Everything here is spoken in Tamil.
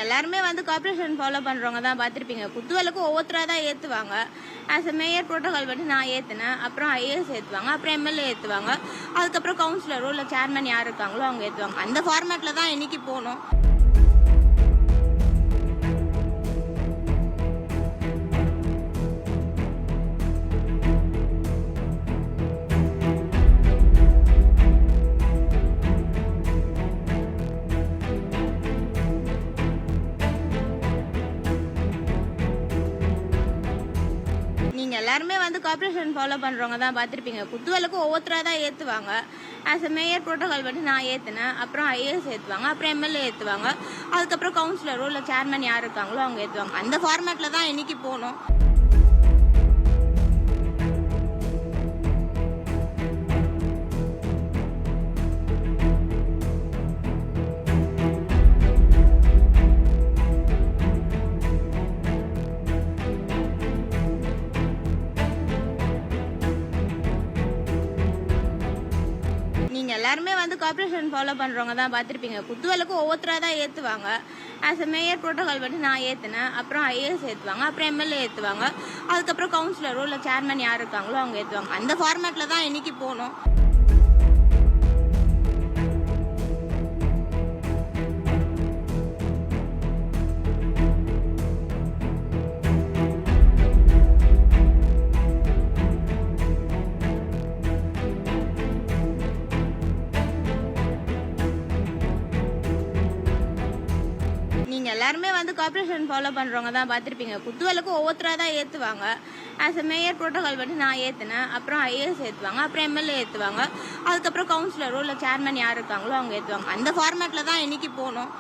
எல்லாருமே கார்ப்பரேஷன் ஃபாலோ பண்றவங்க தான் பார்த்திருப்பீங்க. குத்துவிளக்கு ஒவ்வொருத்தரா தான் ஏத்துவாங்க. ஆஸ் எ மேயர் புரோட்டோகால் படி நான் ஏத்துனேன். அப்புறம் ஐஏஎஸ் ஏத்துவாங்க. அப்புறம் எம்எல்ஏ ஏத்துவாங்க. அதுக்கப்புறம் கவுன்சிலரோ இல்ல சேர்மன் யார் இருக்காங்களோ அவங்க ஏத்துவாங்க. அந்த ஃபார்மேட்ல தான் இன்னைக்கு போனோம். நீங்க எல்லாருமே கார்ப்பரேஷன் ஃபாலோ பண்றவங்க தான் பார்த்திருப்பீங்க. குத்துவிளக்கு ஒவ்வொருத்தரா தான் ஏத்துவாங்க. ஆஸ் எ மேயர் புரோட்டோகால் படி நான் ஏத்துனேன். அப்புறம் ஐஏஎஸ் ஏத்துவாங்க. அப்புறம் எம்எல்ஏ ஏத்துவாங்க. அதுக்கப்புறம் கவுன்சிலரோ இல்ல சேர்மன் யார் இருக்காங்களோ அவங்க ஏத்துவாங்க. அந்த ஃபார்மேட்ல தான் இன்னைக்கு போனோம். நீங்க எல்லாருமே கார்ப்பரேஷன் ஃபாலோ பண்றவங்க தான் பார்த்திருப்பீங்க. குத்துவிளக்கு ஒவ்வொருத்தரா தான் ஏத்துவாங்க. ஆஸ் எ மேயர் புரோட்டோகால் படி நான் ஏத்துனேன். அப்புறம் ஐஏஎஸ் ஏத்துவாங்க. அப்புறம் எம்எல்ஏ ஏத்துவாங்க. அதுக்கப்புறம் கவுன்சிலரோ இல்ல சேர்மன் யார் இருக்காங்களோ அவங்க ஏத்துவாங்க. அந்த ஃபார்மேட்ல தான் இன்னைக்கு போனோம். நீங்க எல்லாருமே கார்ப்பரேஷன் ஃபாலோ பண்றவங்க தான் பார்த்திருப்பீங்க. குத்துவிளக்கு ஒவ்வொருத்தரா தான் ஏத்துவாங்க. ஆஸ் எ மேயர் புரோட்டோகால் படி நான் ஏத்துனேன். அப்புறம் ஐஏஎஸ் ஏத்துவாங்க. அப்புறம் எம்எல்ஏ ஏத்துவாங்க. அதுக்கப்புறம் கவுன்சிலரோ இல்ல சேர்மன் யார் இருக்காங்களோ அவங்க ஏத்துவாங்க. அந்த ஃபார்மேட்ல தான் இன்னைக்கு போனோம்.